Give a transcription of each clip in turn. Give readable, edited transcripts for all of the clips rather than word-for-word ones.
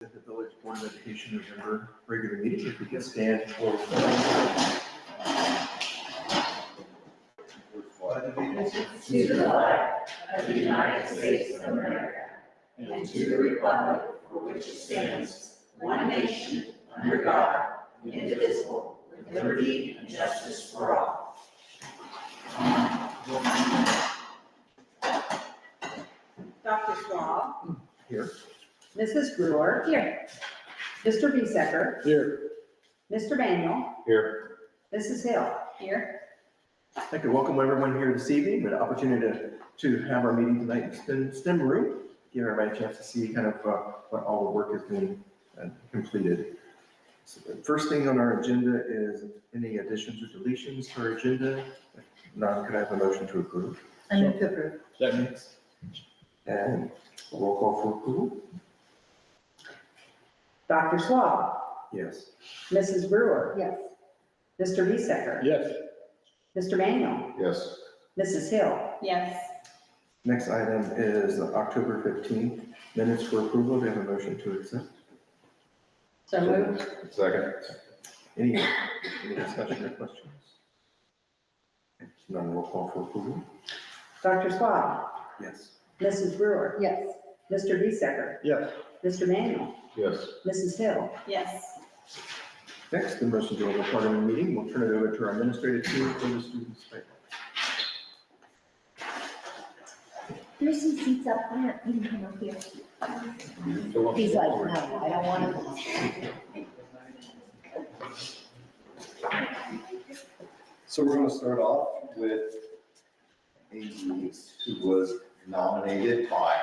at the Village Board of Education November regular meeting. If we can stand for allegiance to the flag of the United States of America and to the republic for which it stands, one nation, under God, indivisible, with liberty and justice for all. Dr. Schwab. here. Mrs. Brewer. Here. Mr. Biesecker. Here. Mr. Manuel. Here. Mrs. Hill. Here. I'd like to welcome everyone here this evening, an opportunity to have our meeting tonight in STEM room, give everybody a chance to see kind of what all the work has been completed. So the first thing on our agenda is any additions or deletions to our agenda. If none, could I have a motion to approve? I move to approve. Second. And a roll call for approval? Dr. Schwab. Yes. Mrs. Brewer. Yes. Mr. Biesecker. Yes. Mr. Manuel. Yes. Mrs. Hill. Yes. Next item is the October 15th minutes for approval. Do you have a motion to accept? So moved. Second. Any discussion or questions? None, roll call for approval? Dr. Schwab. Yes. Mrs. Brewer. Yes. Mr. Biesecker. Yes. Mr. Manuel. Yes. Mrs. Hill. Yes. Next, the most enjoyable part of the meeting, we'll turn it over to our administrative team for the students' statement. There's some seats up there, you can come up here. He's like, no, I don't want to. So we're going to start off with Amy, who was nominated by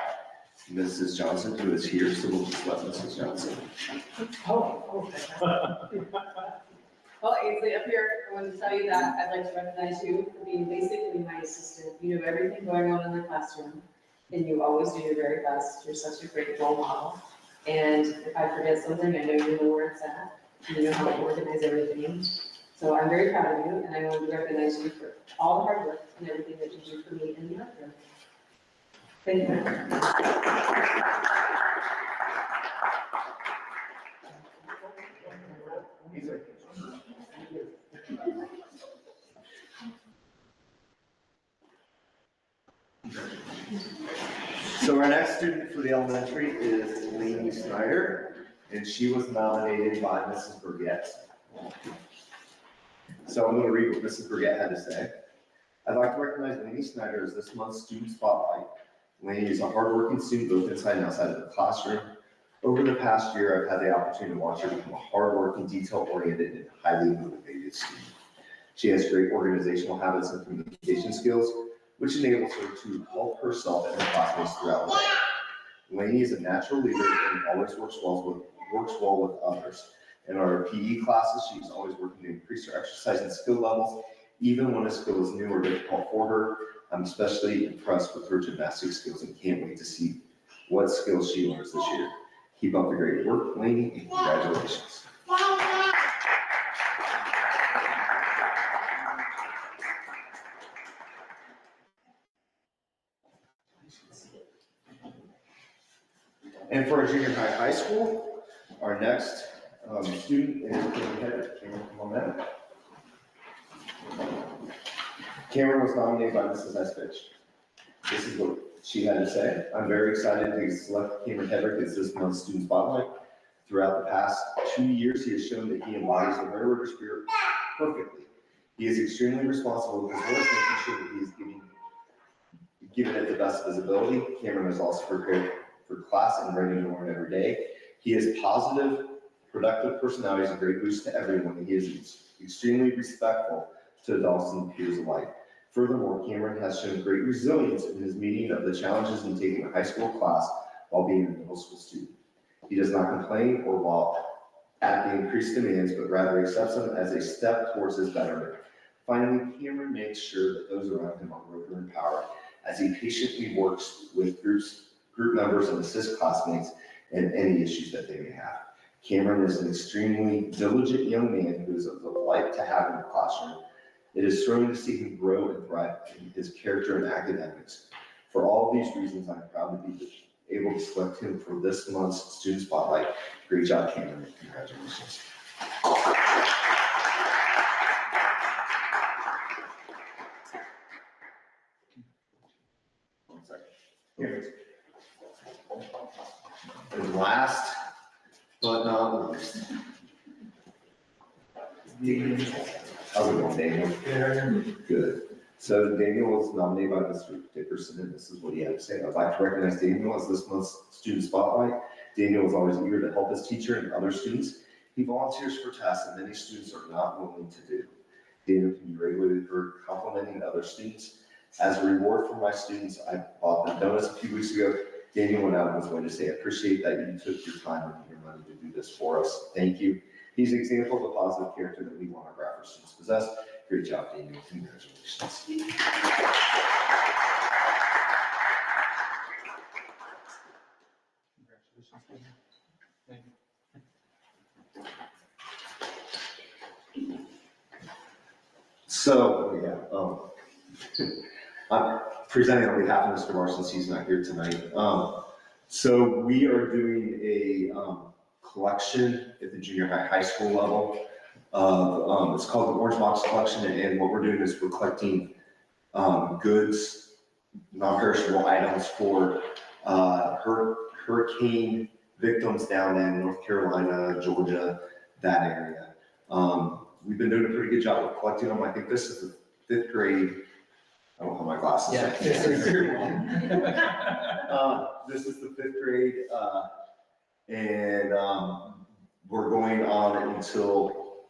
Mrs. Johnson, who is here, so we'll just let Mrs. Johnson. Well, Ainsley, up here, I wanted to tell you that I'd like to recognize you for being basically my assistant. You know everything going on in the classroom, and you always do your very best. You're such a great role model. And if I forget something, I know you know where it's at. You know how to organize everything. So I'm very proud of you, and I want to recognize you for all the hard work and everything that you do for me in the art room. Thank you. So our next student for the elementary is Lainey Snyder, and she was nominated by Mrs. Burgett. So I'm going to read what Mrs. Burgett had to say. I'd like to recognize Lainey Snyder as this month's student spotlight. Lainey is a hardworking student both inside and outside of the classroom. Over the past year, I've had the opportunity to watch her become a hardworking, detail-oriented, and highly motivated student. She has great organizational habits and communication skills, which enables her to help herself and her classmates throughout the day. Lainey is a natural leader and always works well with others. In our PE classes, she's always working to increase her exercise and skill levels, even when a skill is new or difficult for her. I'm especially impressed with her gymnastics skills and can't wait to see what skills she learns this year. Keep up the great work, Lainey, and congratulations. And for our junior high school, our next student is Cameron Hedrick. Cameron, come on down. Cameron was nominated by Mrs. Espich. This is what she had to say. I'm very excited to select Cameron Hedrick as this month's student spotlight. Throughout the past 2 years, he has shown that he embodies the Red River spirit perfectly. He is extremely responsible with his work, making sure that he is giving it the best of his ability. Cameron is also prepared for class and ready to learn every day. He has positive, productive personality, is a great boost to everyone. He is extremely respectful to adults and peers alike. Furthermore, Cameron has shown great resilience in his meeting of the challenges in taking a high school class while being a middle school student. He does not complain or walk at the increased demands, but rather accepts them as a step towards his betterment. Finally, Cameron makes sure that those around him are grown and empowered as he patiently works with group members and assists classmates in any issues that they may have. Cameron is an extremely diligent young man who is a delight to have in the classroom. It is thrilling to see him grow and thrive in his character and academics. For all of these reasons, I'm proud to be able to select him for this month's Student Spotlight. Great job, Cameron. Congratulations. One second. And last but not least. How's it going, Daniel? Good. So Daniel was nominated by Mr. Dickerson, and this is what he had to say. I'd like to recognize Daniel as this month's Student Spotlight. Daniel is always eager to help his teacher and other students. He volunteers for tasks that many students are not willing to do. Daniel can be regularly heard complimenting other students. As a reward for my students, I bought them donuts a few weeks ago. Daniel went out of his way to say, I appreciate that you took your time and your money to do this for us. Thank you. He's an example of a positive character that we want our Bradford students to possess. Great job, Daniel. Congratulations. So, I'm presenting on behalf of Mr. Marsh since he's not here tonight. So we are doing a collection at the junior high school level. It's called the Orange Box Collection, and what we're doing is we're collecting goods, non-perishable items for hurricane victims down in North Carolina, Georgia, that area. We've been doing a pretty good job of collecting them. I think this is the 5th grade. I don't have my glasses. Yeah. This is the 5th grade, and we're going on until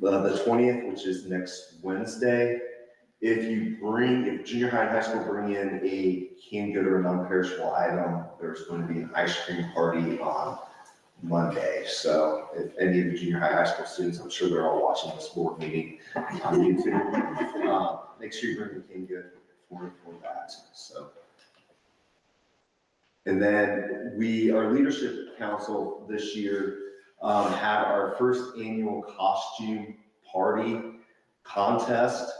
the 20th, which is next Wednesday. If junior high and high school bring in a canned good or a non-perishable item, there's going to be an ice cream party on Monday. So if any of the junior high school students, I'm sure they're all watching this board meeting on YouTube, make sure you bring the canned good for that. So. And then our leadership council this year had our first annual costume party contest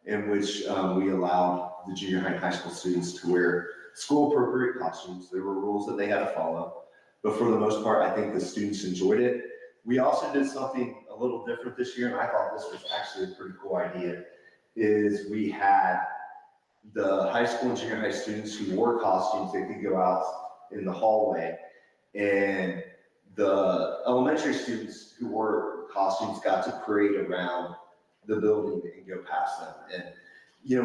in which we allowed the junior high and high school students to wear school appropriate costumes. There were rules that they had to follow, but for the most part, I think the students enjoyed it. We also did something a little different this year, and I thought this was actually a pretty cool idea, is we had the high school and junior high students who wore costumes, they could go out in the hallway, and the elementary students who wore costumes got to parade around the building and go past them. And,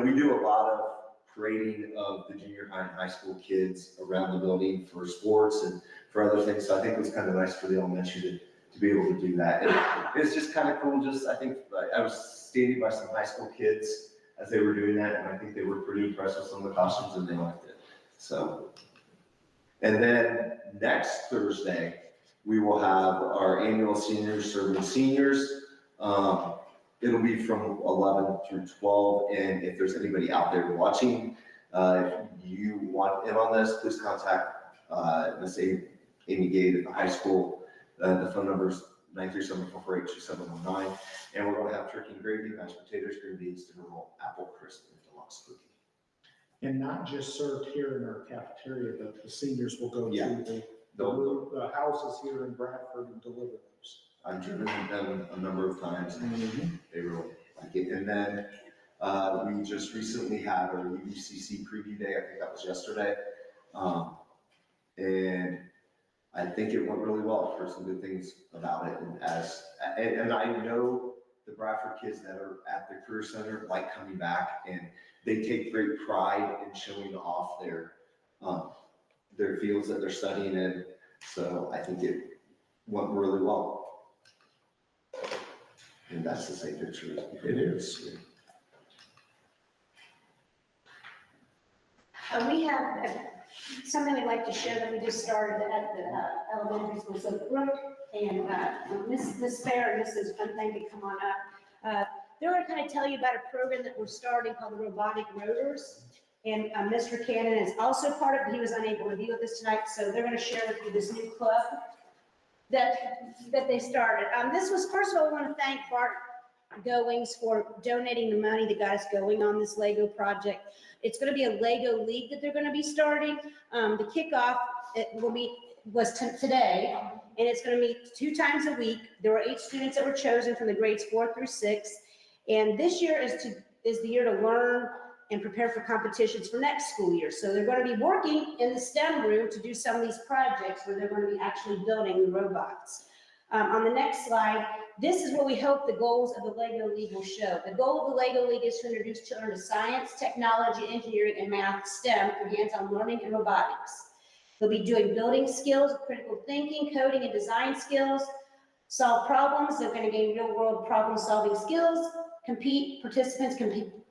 we do a lot of parading of the junior high and high school kids around the building for sports and for other things. So I think it was kind of nice for the elementary to be able to do that. And it's just kind of cool. I think I was standing by some high school kids as they were doing that, and I think they were pretty impressed with some of the costumes and they liked it. So, and then next Thursday, we will have our annual seniors serving seniors. It'll be from 11 through 12, and if there's anybody out there watching, if you want in on this, please contact Miss Amy Gade at the high school. The phone number is 937-448-2719, and we're going to have turkey and gravy, mashed potatoes, green beans, dinner roll, apple crisp, and deluxe cookie. And not just served here in our cafeteria, but the seniors will go Yeah. to the houses here in Bradford and deliver those. I've driven them a number of times, and they really like it. And then we just recently had our UBCC preview day. I think that was yesterday. And I think it went really well. I've heard some good things about it. And I know the Bradford kids that are at the Career Center like coming back, and they take great pride in showing off their fields that they're studying in. So I think it went really well. And that's the same picture. It is. We have something we'd like to share that we just started at the elementary school. So Brooke and Miss Fair and Mrs. Unthang to come on up. They're going to kind of tell you about a program that we're starting called the Robotic Rotors. And Mr. Cannon is also part of it. He was unable to be with us tonight, so they're going to share with you this new club that they started. This was, first of all, I want to thank Bart Goings for donating the money that got us going on this Lego project. It's gonna be a Lego league that they're gonna be starting. The kickoff, today, and it's gonna meet 2 times a week. There were 8 students that were chosen from the grades 4 through 6. And this year is the year to learn and prepare for competitions for next school year. So they're gonna be working in the STEM room to do some of these projects where they're gonna be actually building the robots. On the next slide, this is what we hope the goals of the Lego League will show. The goal of the Lego League is to introduce children to science, technology, engineering, and math, STEM, through hands-on learning and robotics. They'll be doing building skills, critical thinking, coding and design skills, solve problems. They're gonna gain real-world problem-solving skills, participants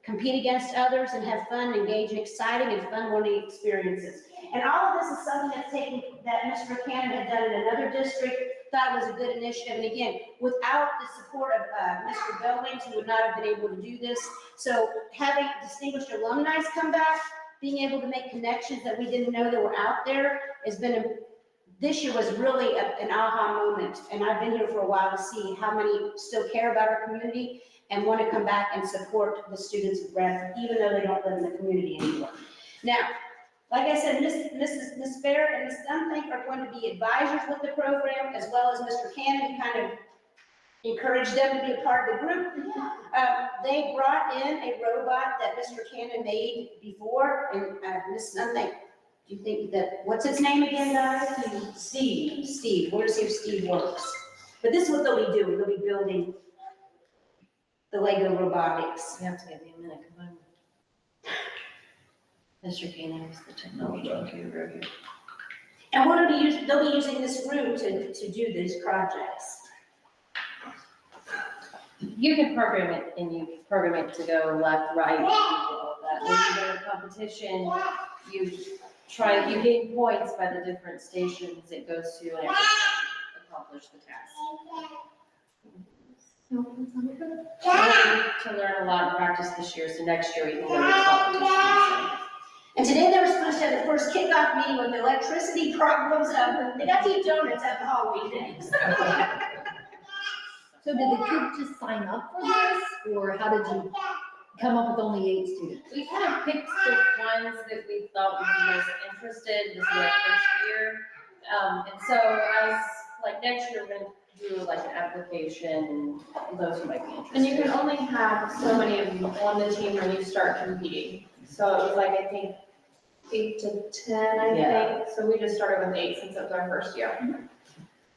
compete against others, and have fun, engage in exciting and fun learning experiences. And all of this is something that Mr. Cannon had done in another district, thought was a good initiative. And again, without the support of Mr. Bellings, we would not have been able to do this. So having distinguished alumni come back, being able to make connections that we didn't know that were out there this year was really an aha moment. And I've been here for a while to see how many still care about our community and want to come back and support the students of Bradford, even though they don't live in the community anymore. Now, like I said, Ms. Fair and Ms. Dunthink are going to be advisors with the program, as well as Mr. Cannon, kind of encourage them to be a part of the group. They brought in a robot that Mr. Cannon made before, and Ms. Dunthink, do you think that, what's its name again, guys? Steve. We're gonna see if Steve works. But this is what they'll be doing. They'll be building the Lego robotics. You have to give me a minute, come on. Mr. Kane is the technology guru here. And they'll be using this room to do these projects. You can program it and you can program it to go left, right, all of that. When you go to competition, you gain points by the different stations it goes to and accomplish the task. To learn a lot and practice this year, so next year we can go to competition. And today they were supposed to have the first kickoff meeting with the electricity problems. They got to eat donuts at the Halloween days. So did the kids just sign up for this, or how did you come up with only 8 students? We kind of picked the ones that we thought would be most interested. This is our first year. And so as like next year, we're gonna do like an application and those who might be interested. And you can only have so many of you on the team when you start competing. So it was like, I think, 8 to 10, Yeah. think. So we just started with 8 since it was our first year.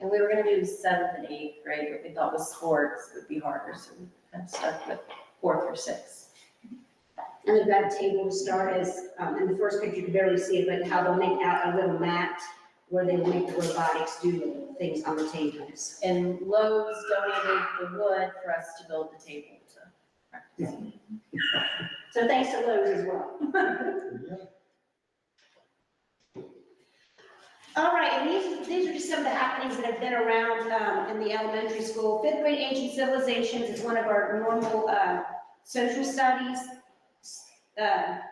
And we were gonna do 7th and 8th grade, but we thought with sports it would be harder, so we kind of stuck with 4th or 6th. And they've got a table to start as, in the first picture you can barely see it, but how they'll make out a little mat where they will make the robotics do things on the tables. And Lowe's donated the wood for us to build the table to practice. So thanks to Lowe's as well. All right, and these are just some of the happenings that have been around in the elementary school. 5th grade Ancient Civilizations is one of our normal social studies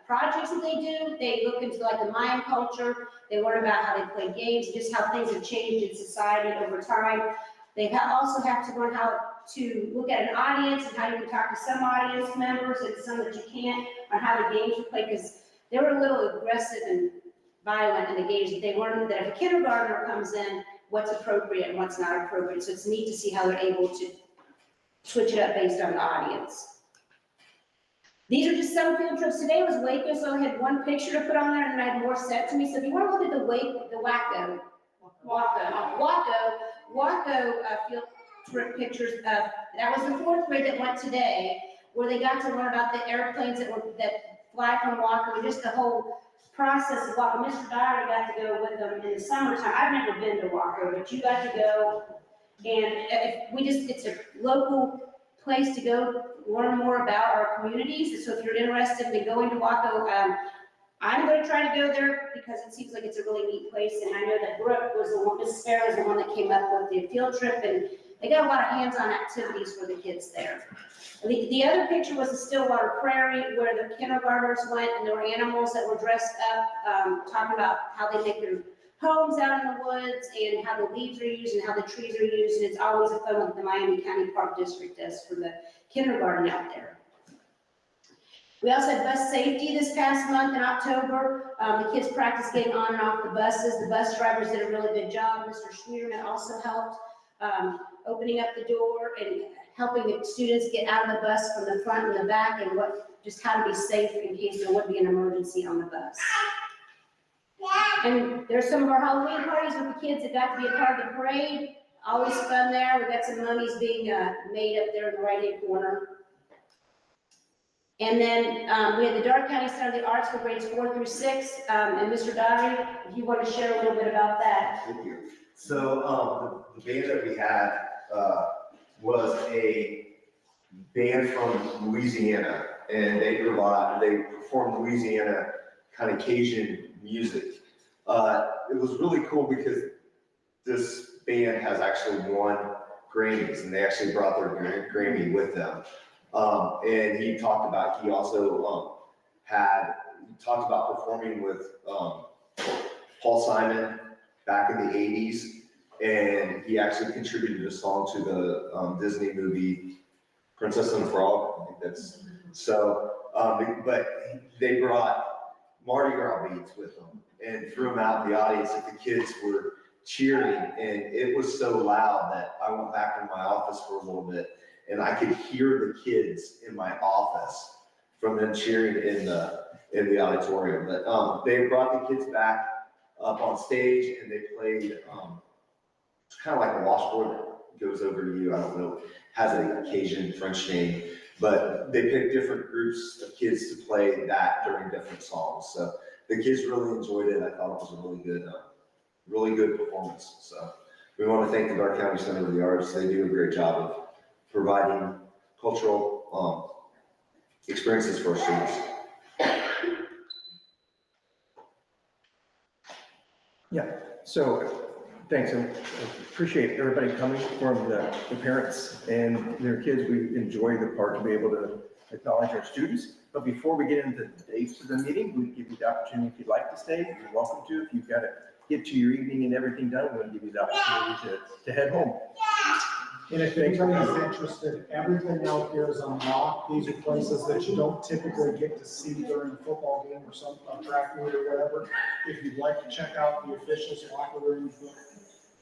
projects that they do. They look into like the Mayan culture. They learn about how they play games, just how things have changed in society over time. They also have to learn how to look at an audience and how you can talk to some audience members and some that you can't, on how the games are played, because they were a little aggressive and violent in the games. That they learned that if a kindergartner comes in, what's appropriate and what's not appropriate. So it's neat to see how they're able to switch it up based on the audience. These are just some field trips. Today was Waco, so I had one picture to put on there and I had more sent to me. So if you want to look at the Waco field trip pictures, that was the 4th grade that went today, where they got to learn about the airplanes that fly from Waco, and just the whole process of Waco. Mr. Dyer got to go with them in the summertime. I've never been to Waco, but you got to go, and it's a local place to go learn more about our communities. So if you're interested in going to Waco, I'm going to try to go there because it seems like it's a really neat place. And I know that Brooke was the one, Mrs. Fair was the one that came up with the field trip, and they got a lot of hands-on activities for the kids there. The other picture was the Stillwater Prairie, where the kindergartners went, and there were animals that were dressed up, talking about how they make their homes out in the woods and how the leaves are used and how the trees are used. And it's always a fun what the Miami County Park District does for the kindergarten out there. We also had bus safety this past month in October. The kids practiced getting on and off the buses. The bus drivers did a really good job. Mr. Schmierman also helped opening up the door and helping the students get out of the bus from the front and the back and just how to be safe in case there would be an emergency on the bus. And there's some of our Halloween parties with the kids that got to be a part of the parade. Always fun there. We got some mummies being made up there in the right-hand corner. And then we had the Dark County Center of the Arts for grades 4 through 6. And Mr. Dottery, if you want to share a little bit about that. Thank you. So, the band that we had, was a band from Louisiana, and they perform Louisiana kind of Cajun music. It was really cool because this band has actually won Grammys, and they actually brought their Grammy with them. And he also talked about performing with Paul Simon back in the 80s, and he actually contributed a song to the Disney movie Princess and the Frog. I think that's so. But they brought Mardi Gras beads with them and threw them out in the audience, and the kids were cheering, and it was so loud that I went back in my office for a little bit, and I could hear the kids in my office from them cheering in the auditorium. But they brought the kids back up on stage, and they played it's kind of like a washboard that goes over you. I don't know, has an Cajun French name, but they picked different groups of kids to play that during different songs. So the kids really enjoyed it. I thought it was a really good performance. So we want to thank the Dark County Center of the Arts. They do a great job of providing cultural experiences for our students. So, thanks, I appreciate everybody coming from the parents and their kids. We enjoy the part to be able to acknowledge our students. But before we get into the dates of the meeting, we give you the opportunity, if you'd like to stay, you're welcome to. If you've got to get to your evening and everything done, we'll give you the opportunity to head home. And if anybody's interested, everything out here is unlocked. These are places that you don't typically get to see during a football game or some track meet or whatever. If you'd like to check out the officials' locker rooms,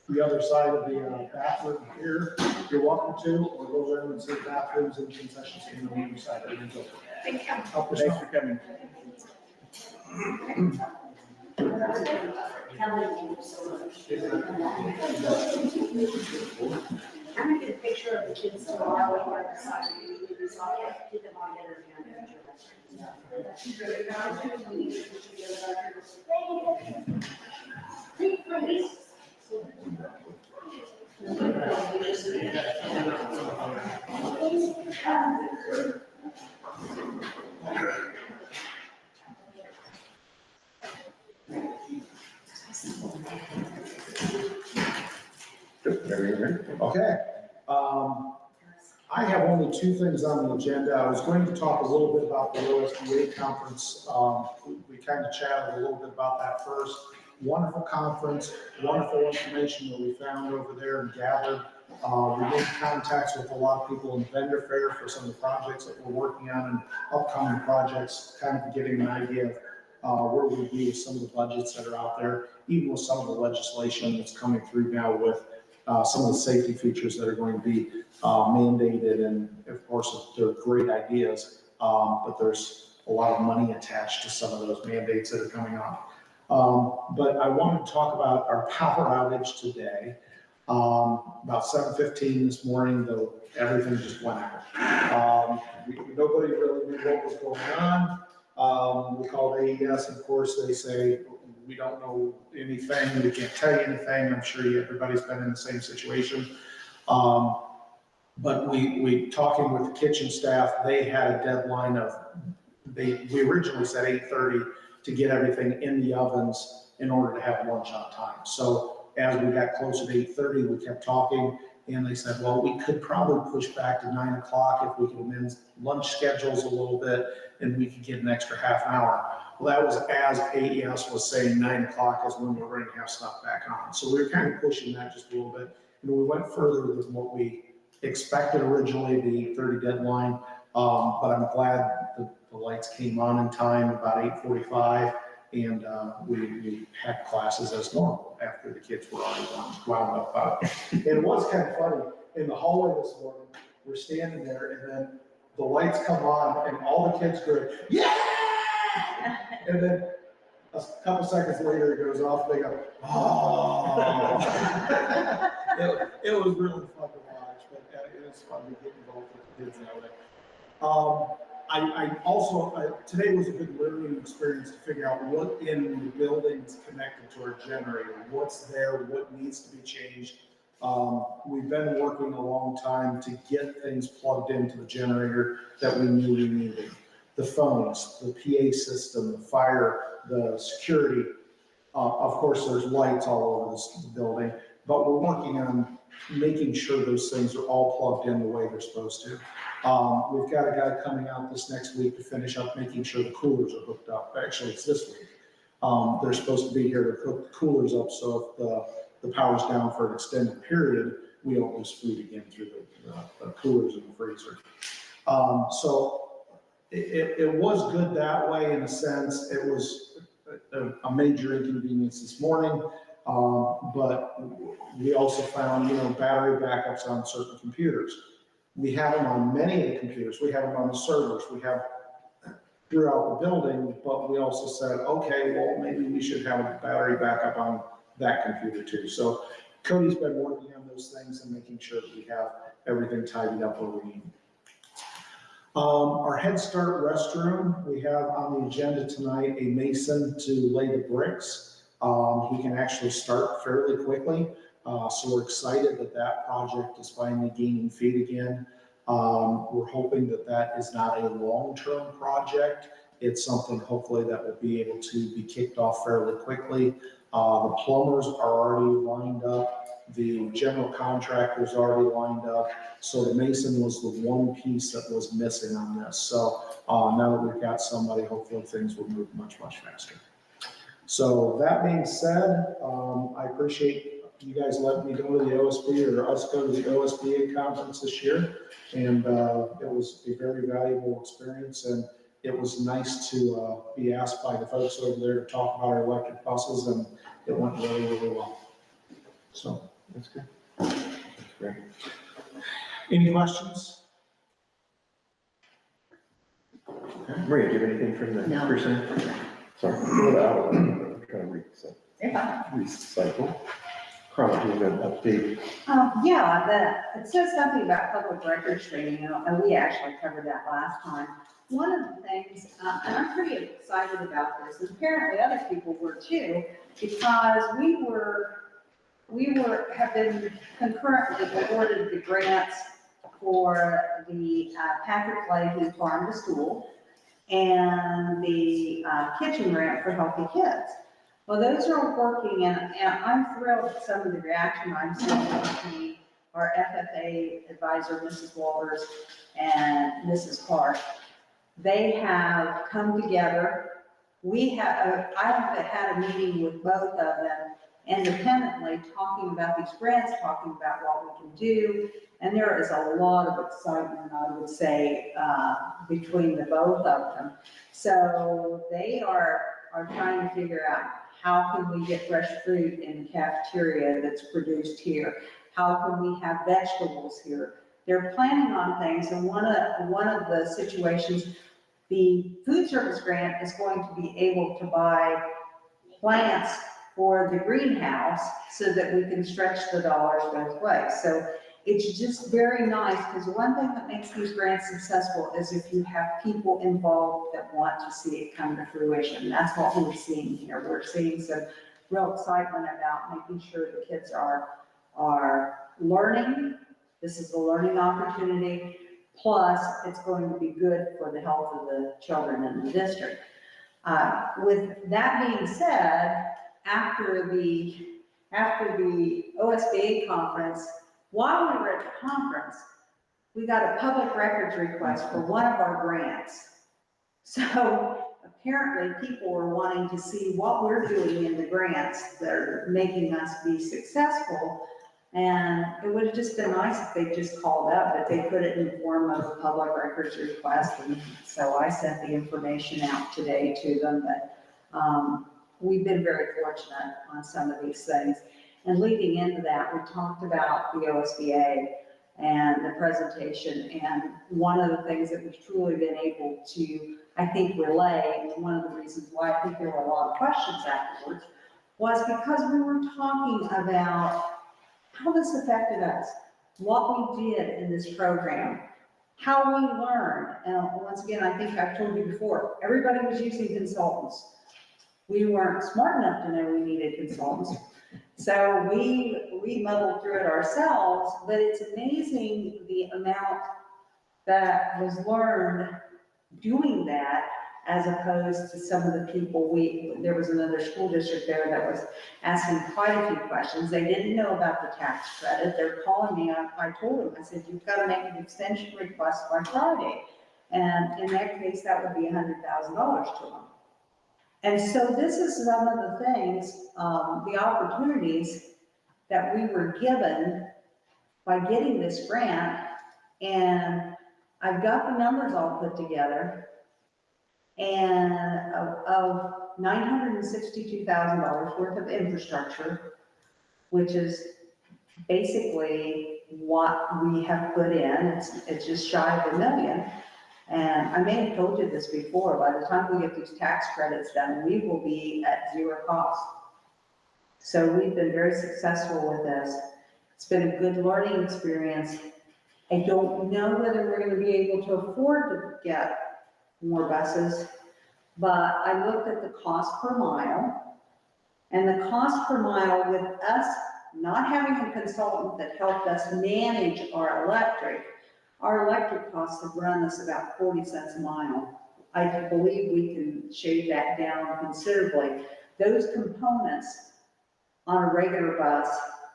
the other side of the bathroom here, you're welcome to, or go there and see the bathrooms and concessions in the other side of the window. Thanks for coming. I'm gonna get a picture of the kids tomorrow on the side. So I have to get them all together Okay. I have only two things on the agenda. I was going to talk a little bit about the OSBA conference. We kind of chatted a little bit about that first. Wonderful conference, wonderful information that we found over there and gathered. We made contacts with a lot of people in vendor fair for some of the projects that we're working on and upcoming projects, kind of getting an idea of where we'd be with some of the budgets that are out there, even with some of the legislation that's coming through now with some of the safety features that are going to be mandated. And of course, they're great ideas, but there's a lot of money attached to some of those mandates that are coming on. But I wanted to talk about our power outage today. About 7:15 this morning, though, everything just went out. Nobody really knew what was going on. We called AES, of course, they say, we don't know anything, we can't tell you anything. I'm sure everybody's been in the same situation. But we talking with the kitchen staff, they had a deadline of, we originally said 8:30 to get everything in the ovens in order to have lunch on time. So as we got closer to 8:30, we kept talking, and they said, well, we could probably push back to 9 o'clock if we could amend lunch schedules a little bit, and we could get an extra half an hour. Well, that was as AES was saying 9 o'clock is when we're going to have stuff back on. So we were kind of pushing that just a little bit, and we went further than what we expected originally, the 8:30 deadline. But I'm glad the the lights came on in time, about 8:45, and we had classes as normal after the kids were already wound up out. And it was kind of funny, in the hallway this morning, we're standing there, and then the lights come on, and all the kids go, yeah! And then a couple seconds later, it goes off, they go, oh. It was really fun to watch, but it was fun to get involved with the kids that way. I also, today was a good learning experience to figure out what in the building is connected to our generator, what's there, what needs to be changed. We've been working a long time to get things plugged into the generator that we knew we needed. The phones, the PA system, the fire, the security. Of course, there's lights all over this building, but we're working on making sure those things are all plugged in the way they're supposed to. We've got a guy coming out this next week to finish up making sure the coolers are hooked up. Actually, it's this week. They're supposed to be here to hook the coolers up, so if the power's down for an extended period, we don't lose food again through the coolers and the freezer. So it was good that way in a sense. It was a major inconvenience this morning, but we also found, battery backups on certain computers. We have them on many of the computers. We have them on the servers. We have throughout the building, but we also said, okay, well, maybe we should have a battery backup on that computer too. So Cody's been working on those things and making sure that we have everything tidied up where we need. Our Head Start restroom, we have on the agenda tonight a mason to lay the bricks. He can actually start fairly quickly. So we're excited that that project is finally gaining feet again. We're hoping that that is not a long-term project. It's something hopefully that will be able to be kicked off fairly quickly. The plumbers are already lined up. The general contractor's already lined up. So the mason was the one piece that was missing on this. So now that we've got somebody, hopefully things will move much, much faster. So that being said, I appreciate you guys letting me go to the OSB or us go to the OSBA conference this year. And it was a very valuable experience. And it was nice to be asked by the folks over there to talk about our electric buses, and it went really, really well. So That's good. That's great. any questions? Okay. Maria, do you have anything from the No. person? Sorry, I'm trying to recycle. Carla, do you have an update? It says something about public records training, and we actually covered that last time. One of the things, and I'm pretty excited about this, and apparently other people were too, because have been concurrently awarded the grants for the Patrick Lane Farm to School and the kitchen grant for Healthy Kids. Well, those are working, and I'm thrilled at some of the reaction I'm seeing from our FFA advisor, Mrs. Walters, and Mrs. Clark. They have come together. I have had a meeting with both of them independently, talking about these grants, talking about what we can do, and there is a lot of excitement, I would say, between the both of them. So they are trying to figure out, how can we get fresh fruit in the cafeteria that's produced here? How can we have vegetables here? They're planning on things, and one of the situations, the food service grant is going to be able to buy plants for the greenhouse so that we can stretch the dollars both ways. So it's just very nice, because one thing that makes these grants successful is if you have people involved that want to see it come to fruition. That's what we're seeing here. We're seeing some real excitement about making sure the kids are learning. This is a learning opportunity. Plus, it's going to be good for the health of the children in the district. With that being said, after the OSBA conference, while we were at the conference, we got a public records request for one of our grants. So apparently people were wanting to see what we're doing in the grants that are making us be successful. And it would have just been nice if they just called up, but they put it in form of a public records request. And so I sent the information out today to them, but we've been very fortunate on some of these things. And leading into that, we talked about the OSBA and the presentation. And one of the things that we've truly been able to, I think, relay, and one of the reasons why I think there were a lot of questions afterwards, was because we were talking about how this affected us, what we did in this program, how we learned. And once again, I think I've told you before, everybody was using consultants. We weren't smart enough to know we needed consultants. So we muddled through it ourselves, but it's amazing the amount that was learned doing that, as opposed to some of the people there was another school district there that was asking quite a few questions. They didn't know about the tax credit. They're calling me, I told them, I said, you've got to make an extension request by Friday. And in that case, that would be $100,000 to them. And so this is some of the things, the opportunities that we were given by getting this grant. And I've got the numbers all put together. And of $962,000 worth of infrastructure, which is basically what we have put in. It's just shy of $1 million. And I may have told you this before, by the time we get these tax credits done, we will be at zero cost. So we've been very successful with this. It's been a good learning experience. I don't know whether we're going to be able to afford to get more buses, but I looked at the cost per mile, and the cost per mile with us not having a consultant that helped us manage our electric costs have run us about 40 cents a mile. I believe we can shave that down considerably. Those components on a regular bus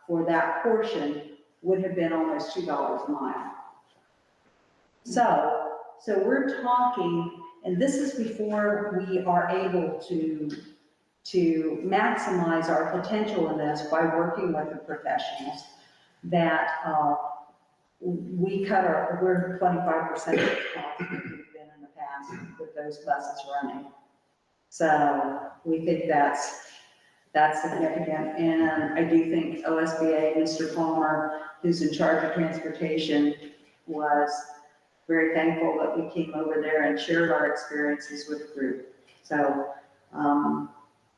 for that portion would have been almost $2 a mile. So we're talking, and this is before we are able to maximize our potential in this by working with the professionals, that we're 25% of the cost that we've been in the past with those buses running. So we think that's significant. And I do think OSBA, Mr. Palmer, who's in charge of transportation, was very thankful that we came over there and shared our experiences with the group. So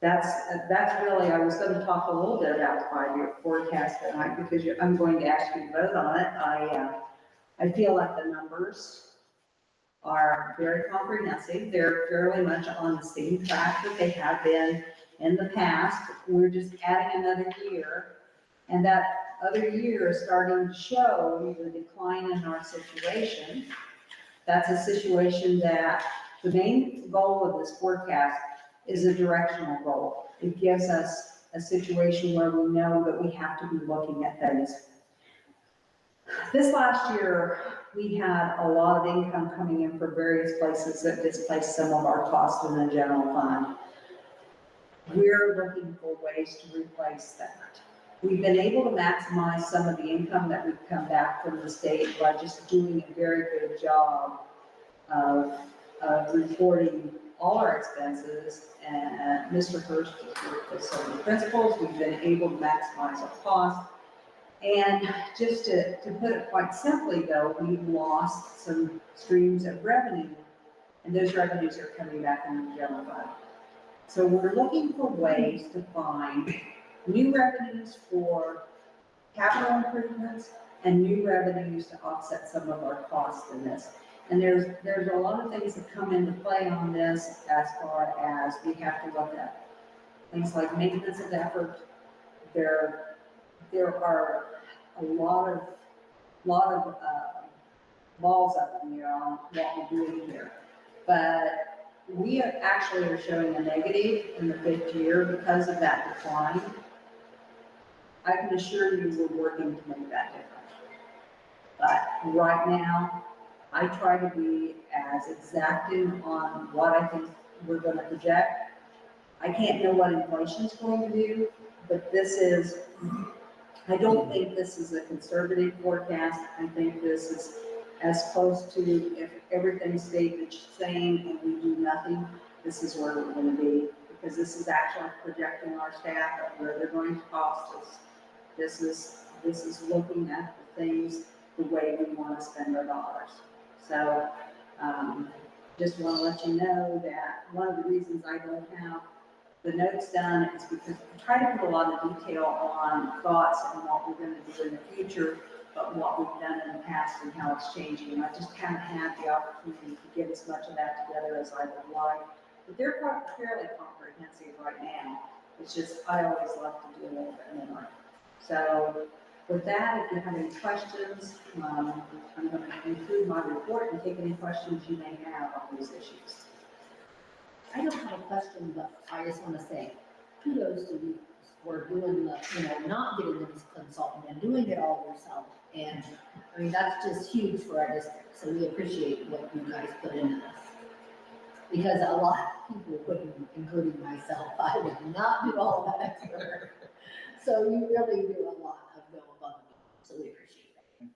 that's really, I was going to talk a little bit about the 5-year forecast tonight because I'm going to ask you to vote on it. I feel like the numbers are very comprehensive. They're fairly much on the same track that they have been in the past. We're just adding another year, and that other year is starting to show the decline in our situation. That's a situation that the main goal of this forecast is a directional goal. It gives us a situation where we know that we have to be looking at things. This last year, we had a lot of income coming in from various places that displaced some of our costs in the general fund. We're looking for ways to replace that. We've been able to maximize some of the income that we've come back from the state by just doing a very good job of reporting all our expenses. And Mr. Hurst has worked with some of the principals. We've been able to maximize our costs. And just to put it quite simply though, we've lost some streams of revenue, and those revenues are coming back in the general fund. So we're looking for ways to find new revenues for capital improvements and new revenues to offset some of our costs in this. And there's a lot of things that come into play on this, as far as we have to look at things like maintenance of effort. There are a lot of balls up in the air on what we're doing here. But we actually are showing a negative in the 5th year because of that decline. I can assure you we're working to make that difference. But right now, I try to be as exacting on what I think we're going to project. I can't know what inflation's going to do, but this is I don't think this is a conservative forecast. I think this is as close to, if everything stayed the same and we do nothing, this is where we're gonna be. Because this is actually projecting our staff at where they're going to cost us. This is looking at the things the way we want to spend our dollars. So, just want to let you know that one of the reasons I don't have the notes done is because I try to put a lot of detail on thoughts and what we're going to do in the future, but what we've done in the past and how it's changing. I just haven't had the opportunity to get as much of that together as I would like. But they're fairly comprehensive right now. It's just, I always love to do a little bit more. So with that, if you have any questions, I'm going to include my report and take any questions you may have on these issues. I don't have a question, but I just want to say kudos to you for doing the, not getting this consultant and doing it all yourself. And I mean, that's just huge for our district. So we appreciate what you guys put into this. Because a lot of people wouldn't, including myself, I would not do all that extra work. So you really do a lot of go above and beyond. So we appreciate that.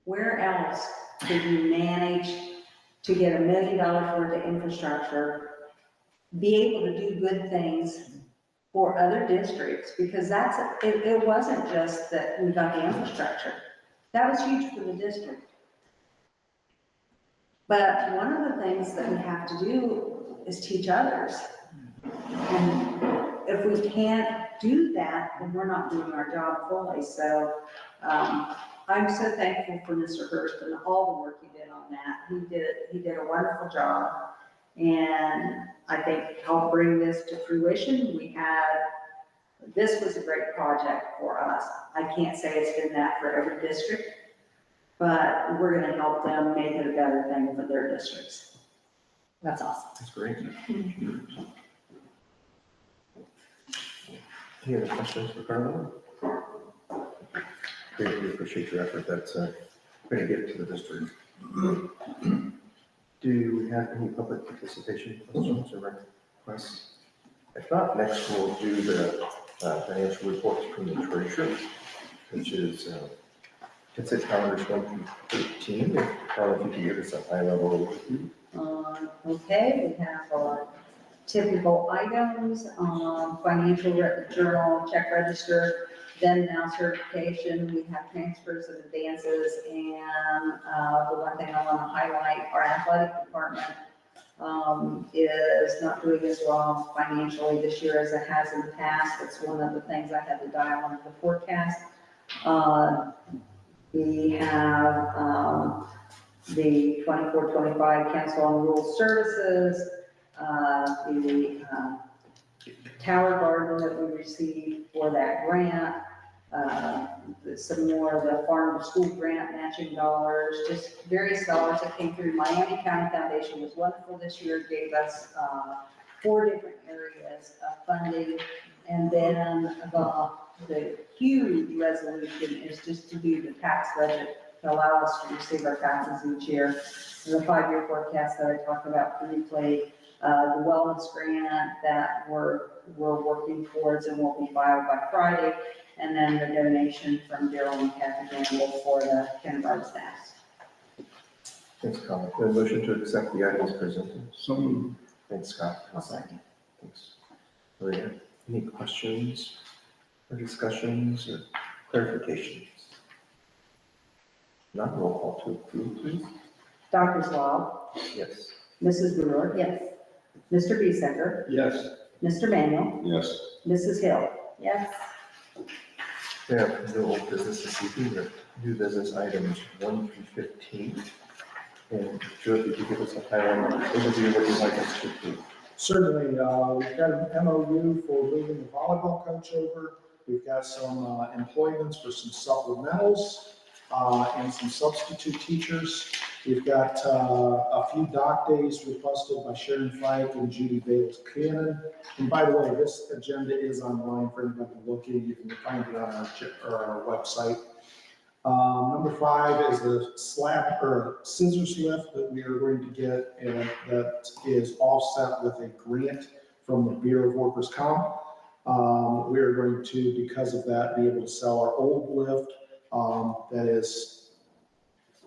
Where else did you manage to get $1 million worth of infrastructure, be able to do good things for other districts? Because it wasn't just that we got the infrastructure. That was huge for the district. But one of the things that we have to do is teach others. And if we can't do that, then we're not doing our job fully. So I'm so thankful for Mr. Hurst and all the work he did on that. He did a wonderful job. And I think helped bring this to fruition. This was a great project for us. I can't say it's been that for every district, but we're going to help them make it a better thing for their districts. That's awesome. That's great. Any other questions for Carla? Greatly appreciate your effort. That's going to get to the district. Do we have any public participation questions or requests? If not, next we'll do the financial reports from the treasurer, which is consent calendars 1 through 13. Carla, if you can give us a high level overview. Okay, we have our typical items, financial journal, check register, then now certification. We have transfers and advances, and the one thing I want to highlight, our athletic department is not doing as well financially this year as it has in the past. It's one of the things I had to dial into the forecast. We have the 24-25 Council on Rural Services, the tower garden that we received for that grant, some more of the farm to school grant matching dollars, just various dollars that came through. Miami County Foundation was wonderful this year, gave us 4 different areas of funding. And then the huge resolution is just to do the tax budget to allow us to receive our taxes each year. The 5-year forecast that I talked about briefly, the wellness grant that we're working towards and will be filed by Friday, and then the donation from Daryl and Kathy Gamble for the kindergarten staff. Thanks, Carla. The motion to accept the items presented. So moved. Thanks, Scott. I'll second. Thanks. Maria, any questions or discussions or clarifications? Not roll call to approve, please. Dr. Swab, Yes. Mrs. Brewer, Yes. Mr. Biesecker, Yes. Mr. Manuel, Yes. Mrs. Hill. Yes. We have no old business this evening, but new business items 1 through 15. And Joe, if you could give us a high-level overview of what you'd like us to do. Certainly, we've got an MOU for moving the volleyball coach over. We've got some employments for some supplementals and some substitute teachers. We've got a few doc days requested by Sharon Fike and Judy Bales Cannon. And by the way, this agenda is online for anybody looking. You can find it on our website. Number 5 is the slab or scissors lift that we are going to get, and that is offset with a grant from the Bureau of Workers' Comp. But we're going to, because of that, be able to sell our old lift that is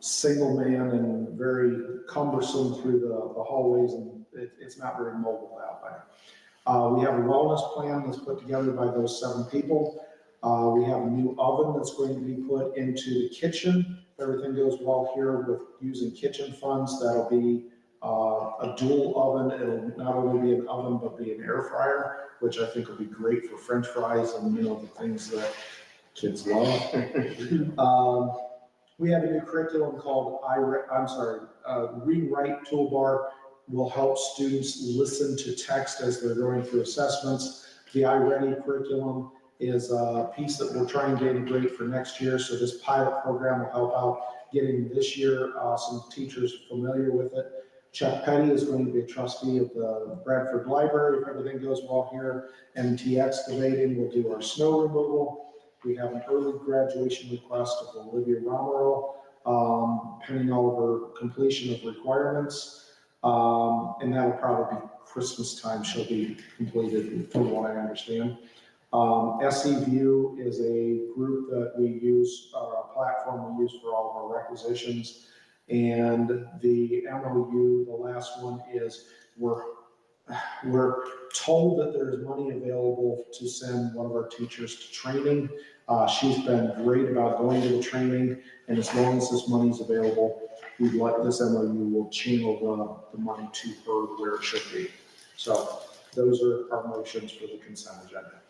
single man and very cumbersome through the hallways, and it's not very mobile that way. We have a wellness plan that's put together by those 7 people. We have a new oven that's going to be put into the kitchen. If everything goes well here with using kitchen funds, that'll be a dual oven. It'll not only be an oven, but be an air fryer, which I think will be great for French fries and, you know, the things that kids love. We have a new curriculum called Rewrite Toolbar. Will help students listen to text as they're going through assessments. The iReady curriculum is a piece that we're trying to integrate for next year. So this pilot program will help out getting this year some teachers familiar with it. Chuck Petty is going to be a trustee of the Bradford Library if everything goes well here. MT Excavating will do our snow removal. We have an early graduation request of Olivia Romero, pending all of her completion of requirements. And that'll probably be Christmas time. She'll be completed from what I understand. SE View is a group that we use, a platform we use for all of our requisitions. And the MOU, the last one is we're told that there's money available to send one of our teachers to training. She's been great about going to the training, and as long as this money's available, we'd like this MOU will channel the money to her where it should be. So those are our motions for the consent agenda.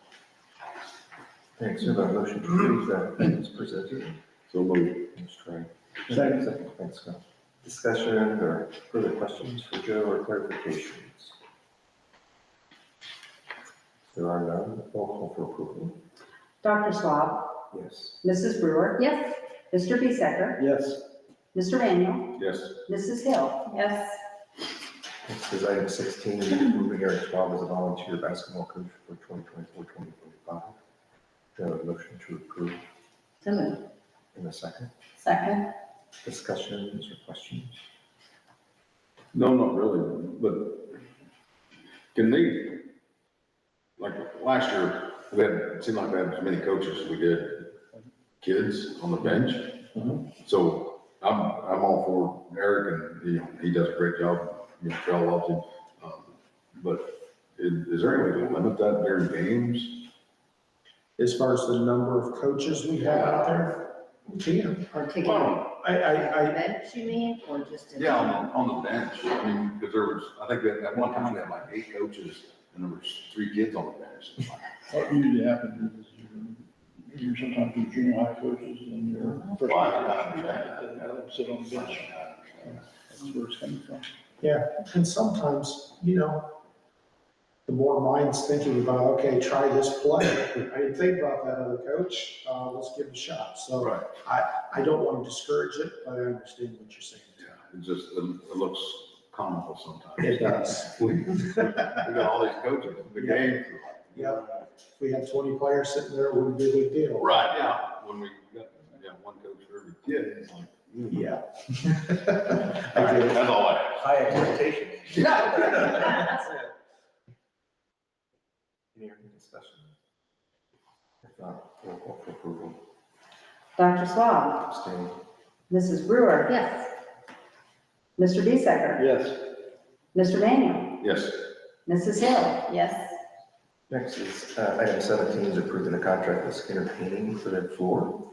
Thanks. We have a motion to approve that as presented. So moved. Thanks, Troy. Second. Thanks, Scott. Discussion or further questions for Joe or clarifications? There are none. Roll call for approval. Dr. Swab, Yes. Mrs. Brewer, Yes. Mr. Bisecker, Yes. Mr. Manuel, Yes. Mrs. Hill. Yes. Next is item 16, approving Eric Schwab as a volunteer basketball coach for 2024-2025. Do I have a motion to approve So moved. in a second? Second. Discussions or questions? No, not really, but can they, like, last year, it seemed like we had as many coaches as we did kids on the bench. So I'm all for Eric, and, you know, he does a great job, Michelle loves him. But is there any way to limit that during games? As far as the number of coaches we have out there, we can. Or taking Well, I bench, you mean, or just? yeah, on the bench, I mean, because there was, I think that at one time we had like 8 coaches, and there was 3 kids on the bench. What usually happens is you're sometimes your junior high coaches and your first. Sit on the bench. That's where it's coming from. Yeah, and sometimes, you know, the more minds thinking about, okay, try this play. I didn't think about that other coach, let's give it a shot. So Right. I don't want to discourage it, but I understand what you're saying. Yeah, it just, it looks comical sometimes. It does. We got all these coaches in the game. Yeah, if we had 20 players sitting there, it wouldn't be a big deal. Right, yeah, when we got, one coach for every kid, it's like. Yeah. All right, that's all I have. High expectations. Any other discussion? If not, roll call for approval. Dr. Swab, Abstain. Mrs. Brewer, Yes. Mr. Bisecker, Yes. Mr. Manuel, Yes. Mrs. Hill. Yes. Next is item 17 is approving a contract with Skinner Painting for their floor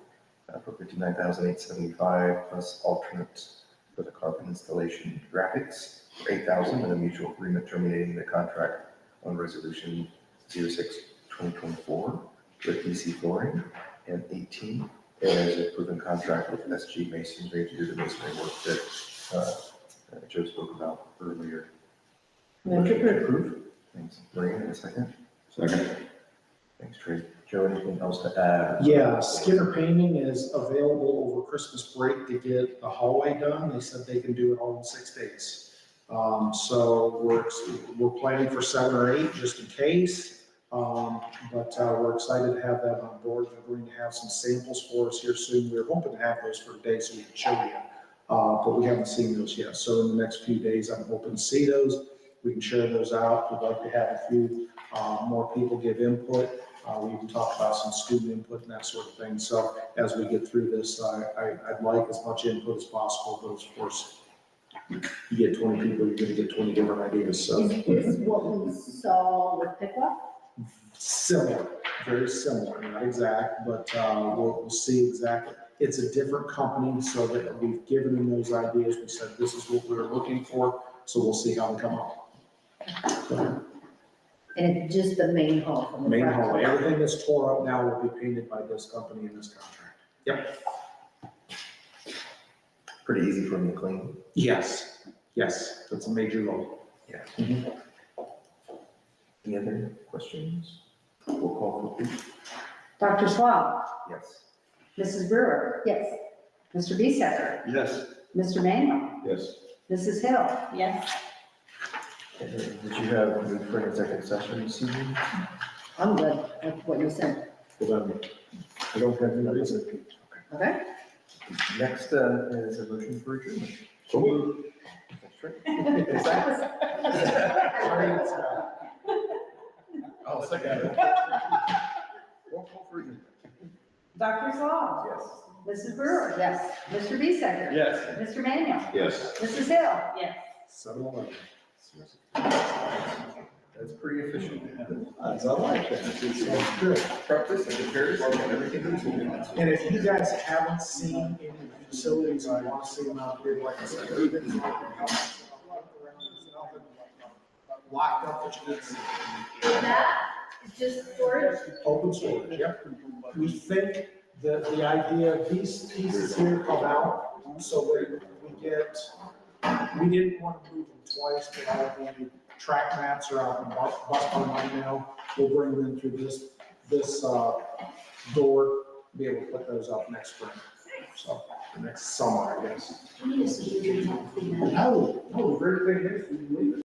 for $59,875 plus alternates for the carpet installation graphics for $8,000 and a mutual agreement terminating the contract on resolution 06/2024 with DC Flooring, and 18 is a proven contract with SG Masonry to do the masonry work that Joe spoke about earlier. Move to approve. Approve. Thanks, Maria, in a second. Second. Thanks, Trey. Joe, anything else to add? Yeah, Skinner Painting is available over Christmas break to get the hallway done. They said they can do it all in 6 days. So we're planning for 7 or 8 just in case. But we're excited to have that on board. They're going to have some samples for us here soon. We're hoping to have those for today so we can show you. But we haven't seen those yet. So in the next few days, I'm hoping to see those. We can share those out. We'd like to have a few more people give input. We even talked about some student input and that sort of thing. So as we get through this, I'd like as much input as possible, but of course, you get 20 people, you're gonna get 20 different ideas, so. Is this what we saw with Pickwa? Similar, very similar, not exact, but we'll see exactly. It's a different company, so that we've given them those ideas. We said, this is what we're looking for, so we'll see how they come out. So, And it's just the main hall from the. main Bradford. hallway, everything that's tore up now will be painted by this company in this contract. Yep. Pretty easy for me to clean. Yes, that's a major goal. Yeah. Any other questions? We'll call for please. Dr. Swab, Yes. Mrs. Brewer, Yes. Mr. Bisecker, Yes. Mr. Manuel, Yes. Mrs. Hill. Yes. And then did you have need for an executive session this evening? I'm good with what you said. Well, then, I don't have any reason. Okay? Next is a motion for adjournment. So moved. Is that? I'll second it. Roll call for adjournment. Dr. Swab, Yes. Mrs. Brewer, Yes. Mr. Bisecker, Yes. Mr. Manuel, Yes. Mrs. Hill. Yes. 7-Eleven. That's pretty efficient. I like that. It's good. Practice and prepares and everything. And if you guys haven't seen any facilities, I want to see them out here, like I said, everything's locked up that you need. Just storage? Open storage, yep. We think that the idea of these pieces here come out, so we didn't want to move them twice, but all the track mats are out in bus barn right now. We'll bring them in through this door, be able to put those up next spring. So, next summer, I guess. We need a security to clean that. How, great thing is, we leave it.